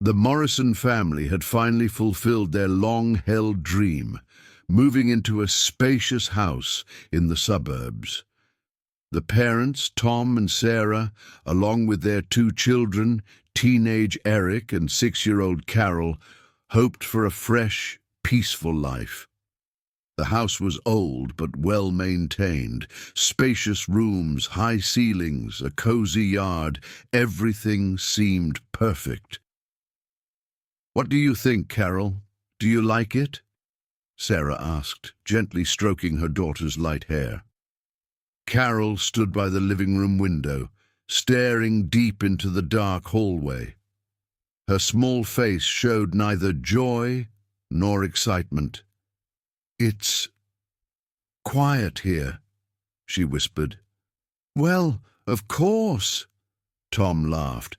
The Morrison family had finally fulfilled their long-held dream, moving into a spacious house in the suburbs. The parents, Tom and Sarah, along with their two children, teenage Eric and 6-year-old Carol, hoped for a fresh, peaceful life. The house was old but well maintained, spacious rooms, high ceilings, a cozy yard, everything seemed perfect. "What do you think, Carol? Do you like it?" Sarah asked, gently stroking her daughter's light hair. Carol stood by the living room window, staring deep into the dark hallway. Her small face showed neither joy nor excitement. "It's quiet here," she whispered. "Well, of course," Tom laughed.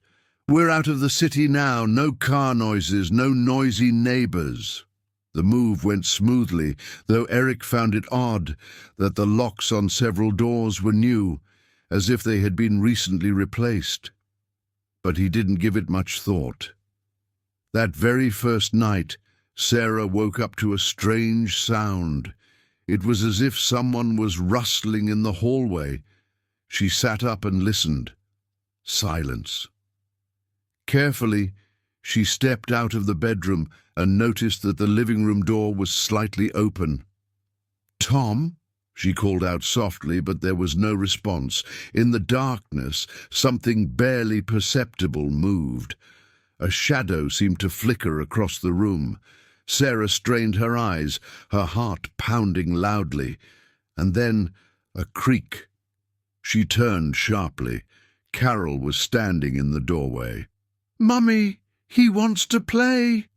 "We're out of the city now, no car noises, no noisy neighbors." The move went smoothly, though Eric found it odd that the locks on several doors were new, as if they had been recently replaced. But he didn't give it much thought. That very first night, Sarah woke up to a strange sound. It was as if someone was rustling in the hallway. She sat up and listened. Silence. Carefully, she stepped out of the bedroom and noticed that the living room door was slightly open. "Tom?" she called out softly, but there was no response. In the darkness, something barely perceptible moved. A shadow seemed to flicker across the room. Sarah strained her eyes, her heart pounding loudly. And then a creak. She turned sharply. Carol was standing in the doorway. "Mummy, he wants to play,"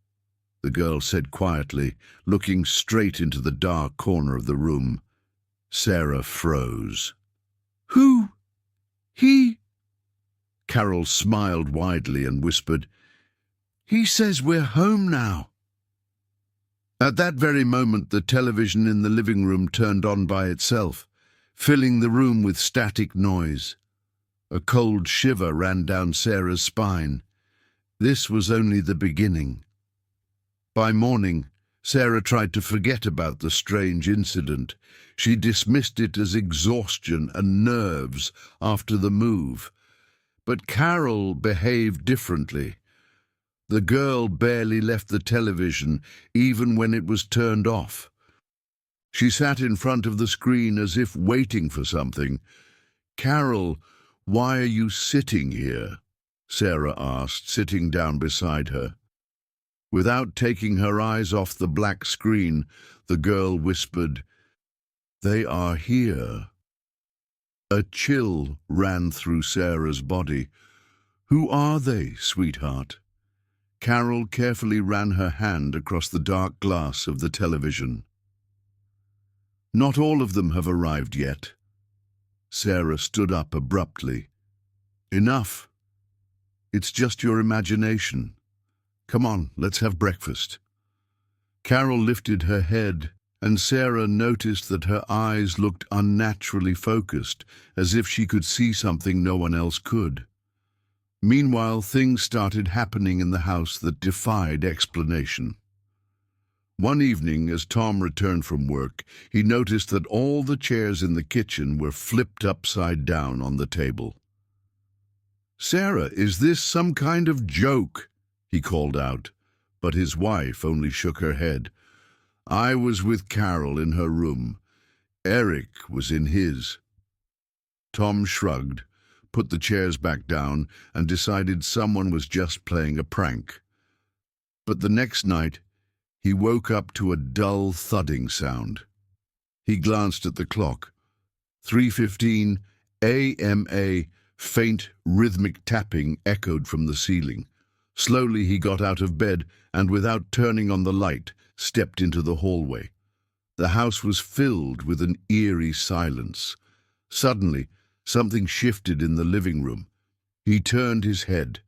the girl said quietly, looking straight into the dark corner of the room. Sarah froze. "Who? He?" Carol smiled widely and whispered, "He says we're home now." At that very moment, the television in the living room turned on by itself, filling the room with static noise. A cold shiver ran down Sarah's spine. This was only the beginning. By morning, Sarah tried to forget about the strange incident. She dismissed it as exhaustion and nerves after the move. But Carol behaved differently. The girl barely left the television, even when it was turned off. She sat in front of the screen as if waiting for something. "Carol, why are you sitting here?" Sarah asked, sitting down beside her. Without taking her eyes off the black screen, the girl whispered, "They are here." A chill ran through Sarah's body. "Who are they, sweetheart?" Carol carefully ran her hand across the dark glass of the television. "Not all of them have arrived yet." Sarah stood up abruptly. "Enough. It's just your imagination. Come on, let's have breakfast." Carol lifted her head, and Sarah noticed that her eyes looked unnaturally focused, as if she could see something no one else could. Meanwhile, things started happening in the house that defied explanation. One evening, as Tom returned from work, he noticed that all the chairs in the kitchen were flipped upside down on the table. "Sarah, is this some kind of joke?" he called out, but his wife only shook her head. "I was with Carol in her room. Eric was in his." Tom shrugged, put the chairs back down, and decided someone was just playing a prank. But the next night, he woke up to a dull thudding sound. He glanced at the clock. 3:15 a.m. Faint, rhythmic tapping echoed from the ceiling. Slowly he got out of bed and, without turning on the light, stepped into the hallway. The house was filled with an eerie silence. Suddenly, something shifted in the living room. He turned his head.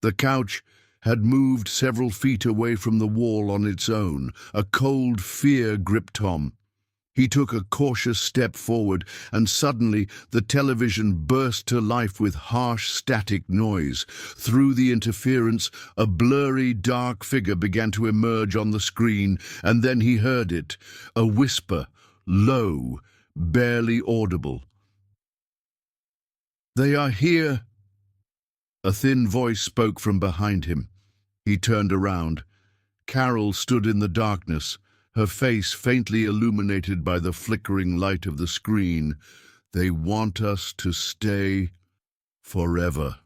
The couch had moved several feet away from the wall on its own. A cold fear gripped Tom. He took a cautious step forward, and suddenly the television burst to life with harsh static noise. Through the interference, a blurry, dark figure began to emerge on the screen, and then he heard it, a whisper, low, barely audible. "They are here." A thin voice spoke from behind him. He turned around. Carol stood in the darkness, her face faintly illuminated by the flickering light of the screen. "They want us to stay forever."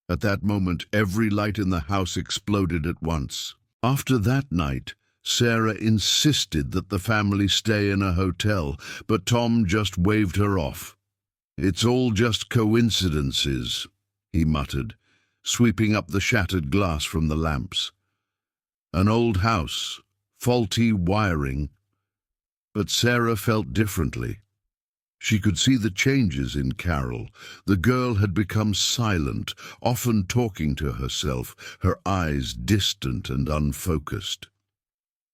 At that moment, every light in the house exploded at once. After that night, Sarah insisted that the family stay in a hotel, but Tom just waved her off. "It's all just coincidences," he muttered, sweeping up the shattered glass from the lamps. An old house, faulty wiring, but Sarah felt differently. She could see the changes in Carol. The girl had become silent, often talking to herself, her eyes distant and unfocused.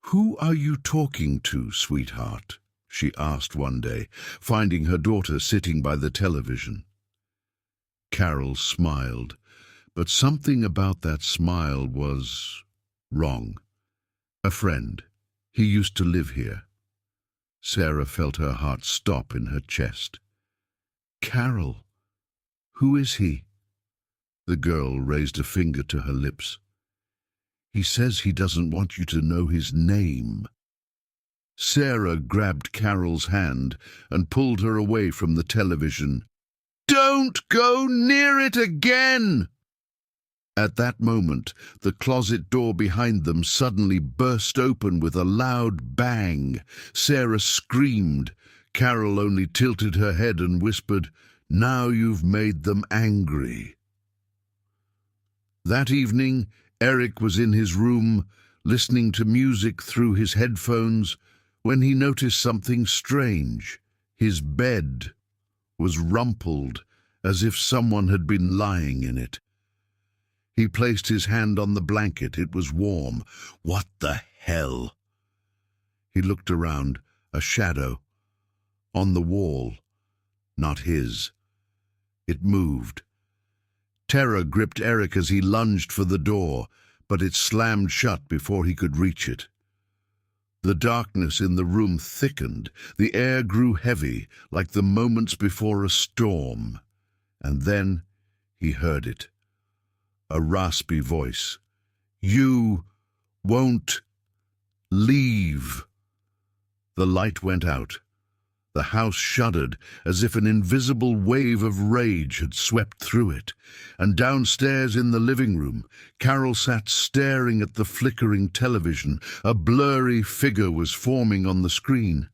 "Who are you talking to, sweetheart?" she asked one day, finding her daughter sitting by the television. Carol smiled, but something about that smile was wrong. "A friend. He used to live here." Sarah felt her heart stop in her chest. "Carol, who is he?" The girl raised a finger to her lips. "He says he doesn't want you to know his name." Sarah grabbed Carol's hand and pulled her away from the television. "Don't go near it again!" At that moment, the closet door behind them suddenly burst open with a loud bang. Sarah screamed. Carol only tilted her head and whispered, "Now you've made them angry." That evening, Eric was in his room, listening to music through his headphones, when he noticed something strange. His bed was rumpled, as if someone had been lying in it. He placed his hand on the blanket. It was warm. What the hell? He looked around. A shadow. On the wall. Not his. It moved. Terror gripped Eric as he lunged for the door, but it slammed shut before he could reach it. The darkness in the room thickened. The air grew heavy, like the moments before a storm. And then he heard it. A raspy voice. "You won't leave." The light went out. The house shuddered, as if an invisible wave of rage had swept through it. And downstairs in the living room, Carol sat staring at the flickering television. A blurry figure was forming on the screen.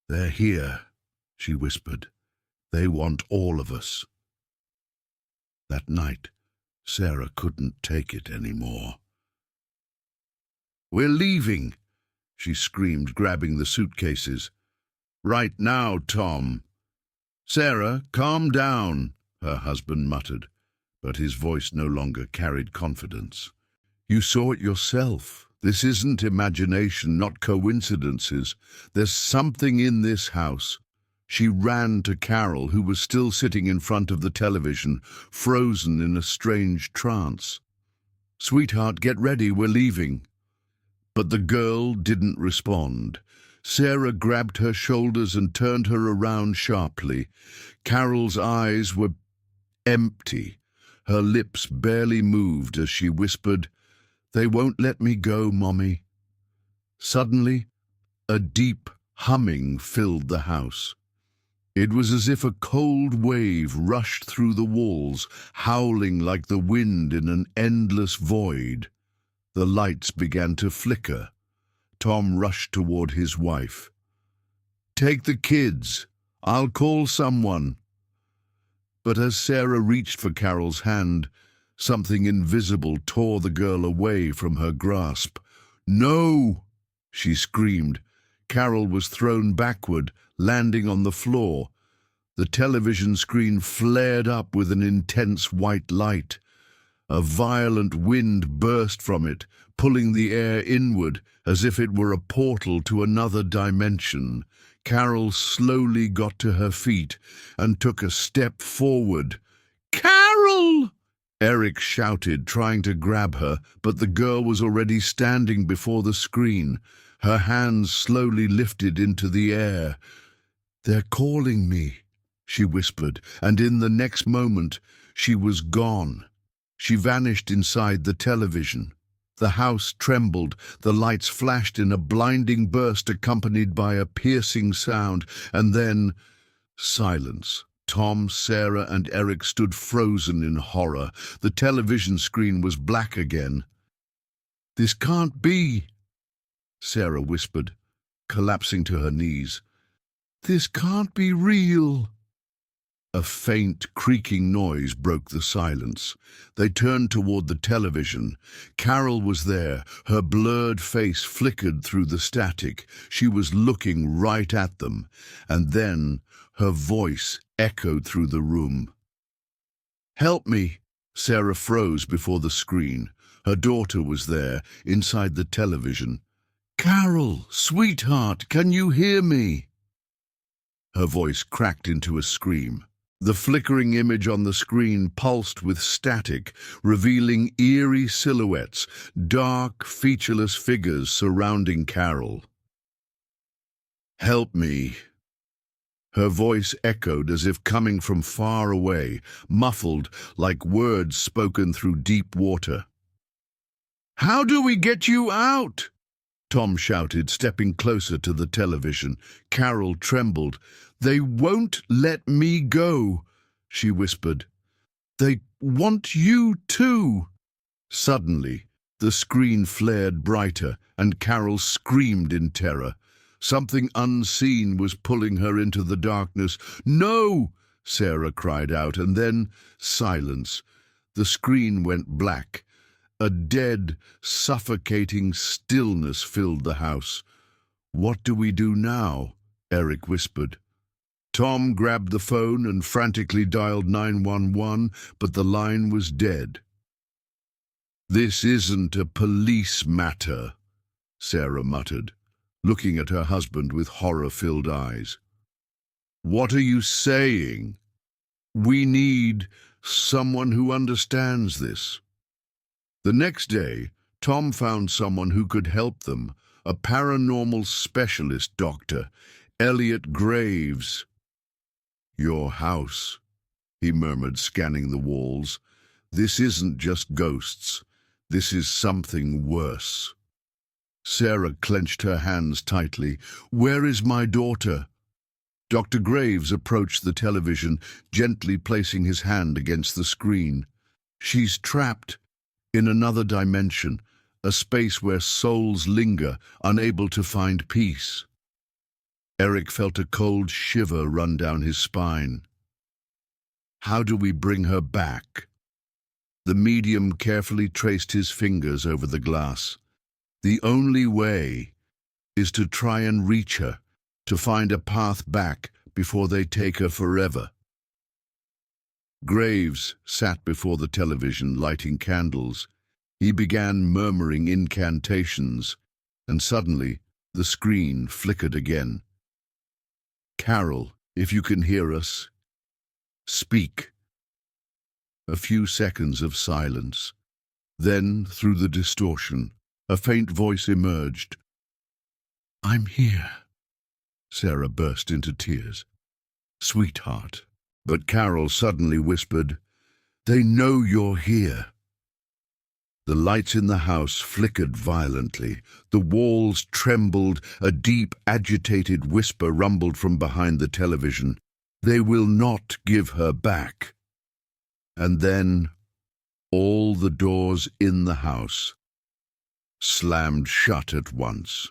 "They're here," she whispered. "They want all of us." That night, Sarah couldn't take it anymore. "We're leaving," she screamed, grabbing the suitcases. "Right now, Tom." "Sarah, calm down," her husband muttered, but his voice no longer carried confidence. "You saw it yourself. This isn't imagination, not coincidences. There's something in this house." She ran to Carol, who was still sitting in front of the television, frozen in a strange trance. "Sweetheart, get ready, we're leaving." But the girl didn't respond. Sarah grabbed her shoulders and turned her around sharply. Carol's eyes were empty. Her lips barely moved as she whispered, "They won't let me go, Mommy." Suddenly, a deep humming filled the house. It was as if a cold wave rushed through the walls, howling like the wind in an endless void. The lights began to flicker. Tom rushed toward his wife. "Take the kids. I'll call someone." But as Sarah reached for Carol's hand, something invisible tore the girl away from her grasp. "No!" she screamed. Carol was thrown backward, landing on the floor. The television screen flared up with an intense white light. A violent wind burst from it, pulling the air inward as if it were a portal to another dimension. Carol slowly got to her feet and took a step forward. "Carol!" Eric shouted, trying to grab her, but the girl was already standing before the screen. Her hands slowly lifted into the air. "They're calling me," she whispered, and in the next moment she was gone. She vanished inside the television. The house trembled, the lights flashed in a blinding burst accompanied by a piercing sound, and then silence. Tom, Sarah, and Eric stood frozen in horror. The television screen was black again. "This can't be," Sarah whispered, collapsing to her knees. "This can't be real." A faint, creaking noise broke the silence. They turned toward the television. Carol was there. Her blurred face flickered through the static. She was looking right at them. And then her voice echoed through the room. "Help me!" Sarah froze before the screen. Her daughter was there, inside the television. "Carol, sweetheart, can you hear me?" Her voice cracked into a scream. The flickering image on the screen pulsed with static, revealing eerie silhouettes, dark, featureless figures surrounding Carol. "Help me!" Her voice echoed as if coming from far away, muffled like words spoken through deep water. "How do we get you out?" Tom shouted, stepping closer to the television. Carol trembled. "They won't let me go," she whispered. "They want you too." Suddenly, the screen flared brighter, and Carol screamed in terror. Something unseen was pulling her into the darkness. "No!" Sarah cried out, and then silence. The screen went black. A dead, suffocating stillness filled the house. "What do we do now?" Eric whispered. Tom grabbed the phone and frantically dialed 911, but the line was dead. "This isn't a police matter," Sarah muttered, looking at her husband with horror-filled eyes. "What are you saying? We need someone who understands this." The next day, Tom found someone who could help them, a paranormal specialist doctor, Elliot Graves. "Your house," he murmured, scanning the walls. "This isn't just ghosts. This is something worse." Sarah clenched her hands tightly. "Where is my daughter?" Dr. Graves approached the television, gently placing his hand against the screen. "She's trapped in another dimension, a space where souls linger, unable to find peace." Eric felt a cold shiver run down his spine. "How do we bring her back?" The medium carefully traced his fingers over the glass. "The only way is to try and reach her, to find a path back before they take her forever." Graves sat before the television, lighting candles. He began murmuring incantations, and suddenly the screen flickered again. "Carol, if you can hear us, speak." A few seconds of silence. Then, through the distortion, a faint voice emerged. "I'm here." Sarah burst into tears. "Sweetheart." But Carol suddenly whispered, "They know you're here." The lights in the house flickered violently. The walls trembled. A deep, agitated whisper rumbled from behind the television. "They will not give her back." And then all the doors in the house slammed shut at once.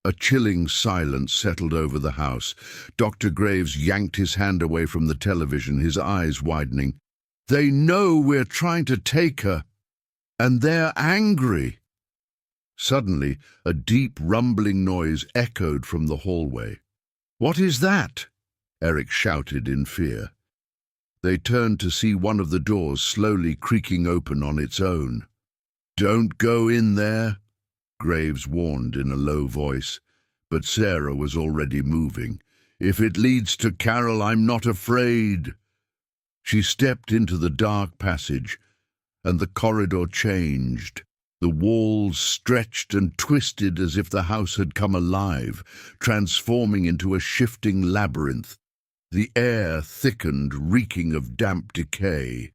A chilling silence settled over the house. Dr. Graves yanked his hand away from the television, his eyes widening. "They know we're trying to take her, and they're angry." Suddenly, a deep rumbling noise echoed from the hallway. "What is that?" Eric shouted in fear. They turned to see one of the doors slowly creaking open on its own. "Don't go in there," Graves warned in a low voice, but Sarah was already moving. "If it leads to Carol, I'm not afraid." She stepped into the dark passage, and the corridor changed. The walls stretched and twisted as if the house had come alive, transforming into a shifting labyrinth. The air thickened, reeking of damp decay.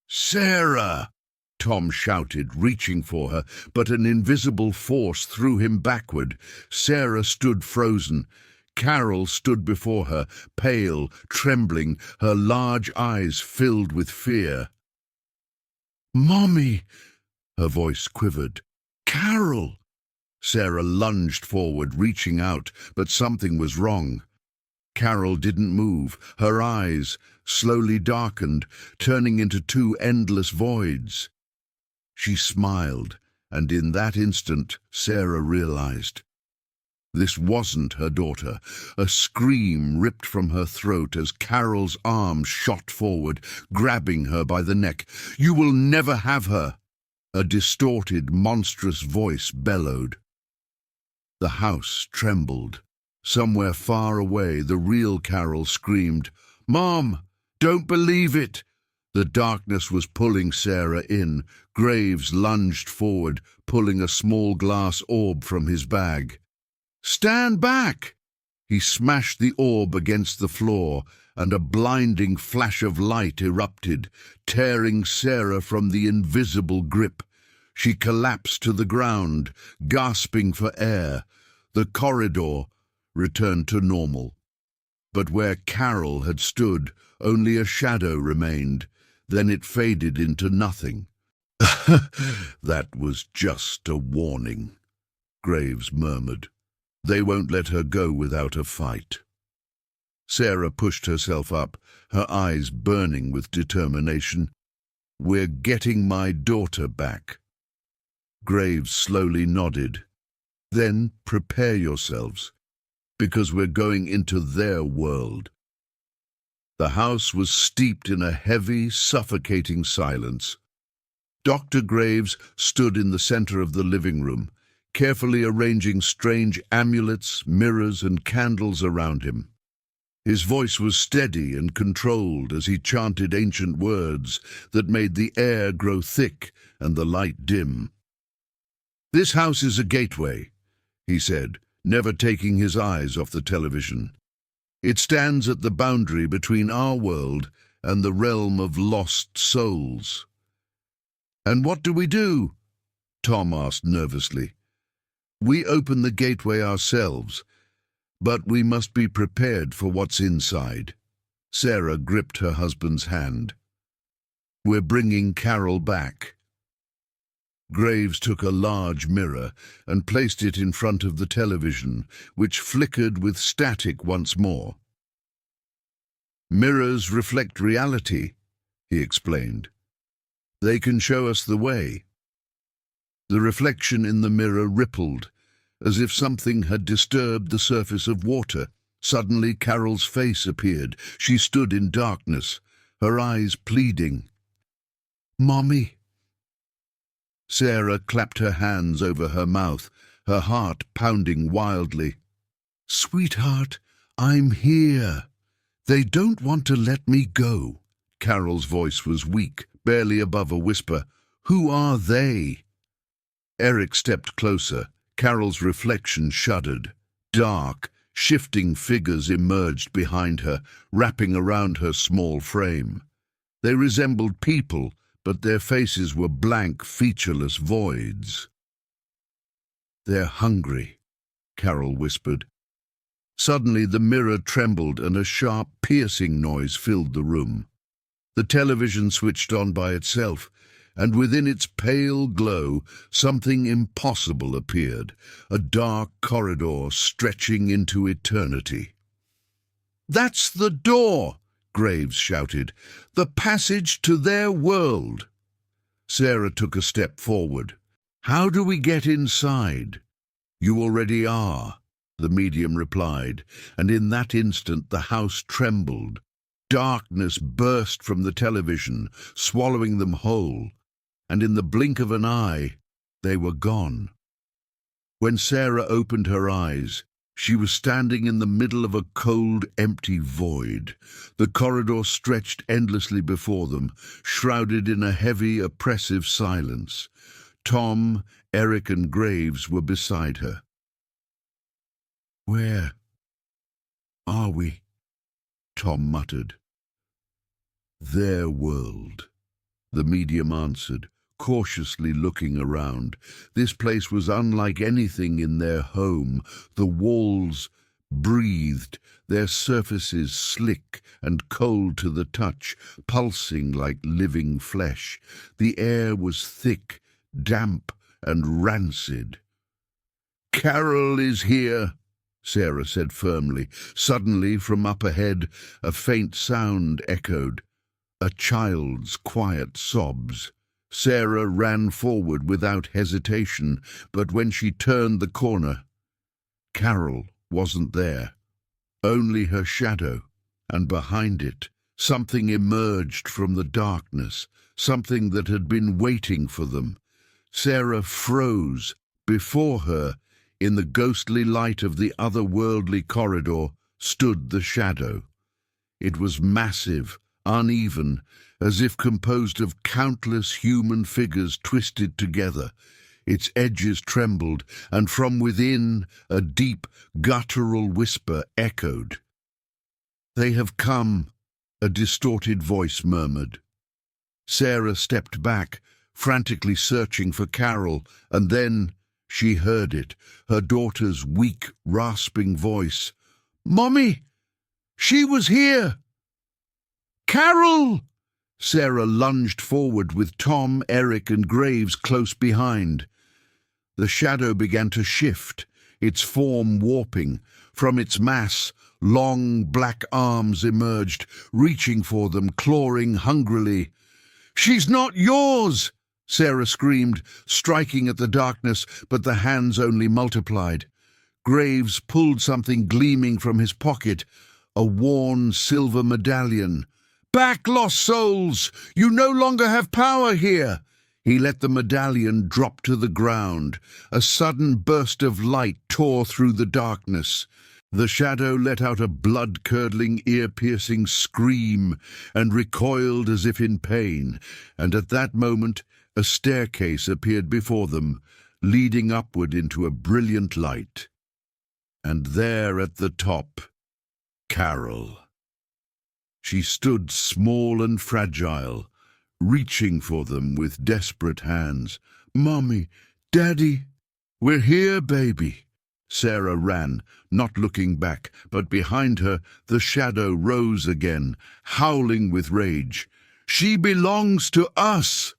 "Sarah!" Tom shouted, reaching for her, but an invisible force threw him backward. Sarah stood frozen. Carol stood before her, pale, trembling, her large eyes filled with fear. "Mommy!" Her voice quivered. "Carol!" Sarah lunged forward, reaching out, but something was wrong. Carol didn't move. Her eyes slowly darkened, turning into two endless voids. She smiled, and in that instant Sarah realized. This wasn't her daughter. A scream ripped from her throat as Carol's arms shot forward, grabbing her by the neck. "You will never have her!" A distorted, monstrous voice bellowed. The house trembled. Somewhere far away, the real Carol screamed, "Mom, don't believe it!" The darkness was pulling Sarah in. Graves lunged forward, pulling a small glass orb from his bag. "Stand back!" He smashed the orb against the floor, and a blinding flash of light erupted, tearing Sarah from the invisible grip. She collapsed to the ground, gasping for air. The corridor returned to normal. But where Carol had stood, only a shadow remained. Then it faded into nothing. "That was just a warning," Graves murmured. "They won't let her go without a fight." Sarah pushed herself up, her eyes burning with determination. "We're getting my daughter back." Graves slowly nodded. "Then prepare yourselves, because we're going into their world." The house was steeped in a heavy, suffocating silence. Dr. Graves stood in the center of the living room, carefully arranging strange amulets, mirrors, and candles around him. His voice was steady and controlled as he chanted ancient words that made the air grow thick and the light dim. "This house is a gateway," he said, never taking his eyes off the television. "It stands at the boundary between our world and the realm of lost souls." "And what do we do?" Tom asked nervously. "We open the gateway ourselves, but we must be prepared for what's inside." Sarah gripped her husband's hand. "We're bringing Carol back." Graves took a large mirror and placed it in front of the television, which flickered with static once more. "Mirrors reflect reality," he explained. "They can show us the way." The reflection in the mirror rippled, as if something had disturbed the surface of water. Suddenly Carol's face appeared. She stood in darkness, her eyes pleading. "Mommy." Sarah clapped her hands over her mouth, her heart pounding wildly. "Sweetheart, I'm here. They don't want to let me go." Carol's voice was weak, barely above a whisper. "Who are they?" Eric stepped closer. Carol's reflection shuddered. Dark, shifting figures emerged behind her, wrapping around her small frame. They resembled people, but their faces were blank, featureless voids. "They're hungry," Carol whispered. Suddenly the mirror trembled and a sharp, piercing noise filled the room. The television switched on by itself, and within its pale glow something impossible appeared, a dark corridor stretching into eternity. "That's the door!" Graves shouted. "The passage to their world!" Sarah took a step forward. "How do we get inside?" "You already are," the medium replied, and in that instant the house trembled. Darkness burst from the television, swallowing them whole, and in the blink of an eye, they were gone. When Sarah opened her eyes, she was standing in the middle of a cold, empty void. The corridor stretched endlessly before them, shrouded in a heavy, oppressive silence. Tom, Eric, and Graves were beside her. "Where are we?" Tom muttered. "Their world," the medium answered, cautiously looking around. This place was unlike anything in their home. The walls breathed, their surfaces slick and cold to the touch, pulsing like living flesh. The air was thick, damp, and rancid. "Carol is here," Sarah said firmly. Suddenly, from up ahead, a faint sound echoed. A child's quiet sobs. Sarah ran forward without hesitation, but when she turned the corner, Carol wasn't there. Only her shadow, and behind it, something emerged from the darkness, something that had been waiting for them. Sarah froze. Before her, in the ghostly light of the otherworldly corridor, stood the shadow. It was massive, uneven, as if composed of countless human figures twisted together. Its edges trembled, and from within a deep, guttural whisper echoed. "They have come," a distorted voice murmured. Sarah stepped back, frantically searching for Carol, and then she heard it, her daughter's weak, rasping voice. "Mommy! She was here! Carol!" Sarah lunged forward with Tom, Eric, and Graves close behind. The shadow began to shift, its form warping. From its mass, long black arms emerged, reaching for them, clawing hungrily. "She's not yours!" Sarah screamed, striking at the darkness, but the hands only multiplied. Graves pulled something gleaming from his pocket, a worn silver medallion. "Back, lost souls! You no longer have power here!" He let the medallion drop to the ground. A sudden burst of light tore through the darkness. The shadow let out a blood-curdling, ear-piercing scream and recoiled as if in pain, and at that moment a staircase appeared before them, leading upward into a brilliant light. And there at the top, Carol. She stood small and fragile, reaching for them with desperate hands. "Mommy, Daddy, we're here, baby." Sarah ran, not looking back, but behind her the shadow rose again, howling with rage. "She belongs to us!"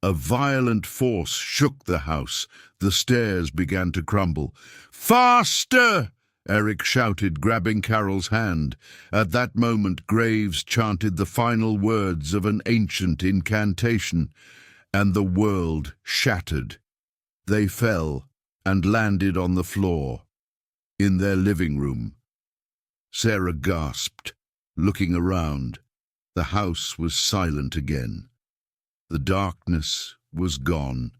A violent force shook the house. The stairs began to crumble. "Faster!" Eric shouted, grabbing Carol's hand. At that moment, Graves chanted the final words of an ancient incantation, and the world shattered. They fell and landed on the floor, in their living room. Sarah gasped, looking around. The house was silent again. The darkness was gone.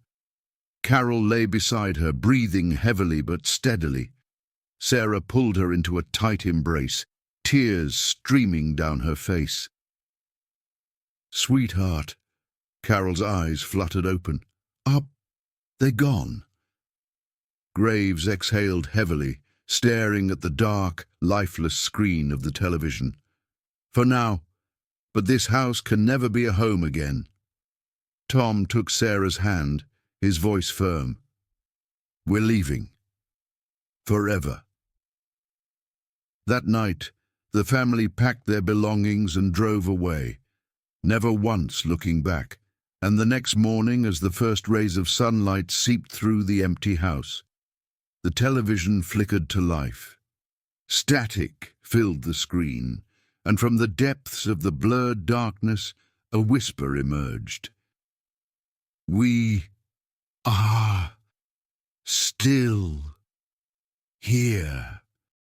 Carol lay beside her, breathing heavily but steadily. Sarah pulled her into a tight embrace, tears streaming down her face. "Sweetheart," Carol's eyes fluttered open. "Are they gone?" Graves exhaled heavily, staring at the dark, lifeless screen of the television. "For now, but this house can never be a home again." Tom took Sarah's hand, his voice firm. "We're leaving. Forever." That night, the family packed their belongings and drove away, never once looking back, and the next morning, as the first rays of sunlight seeped through the empty house, the television flickered to life. Static filled the screen, and from the depths of the blurred darkness, a whisper emerged. "We are still here."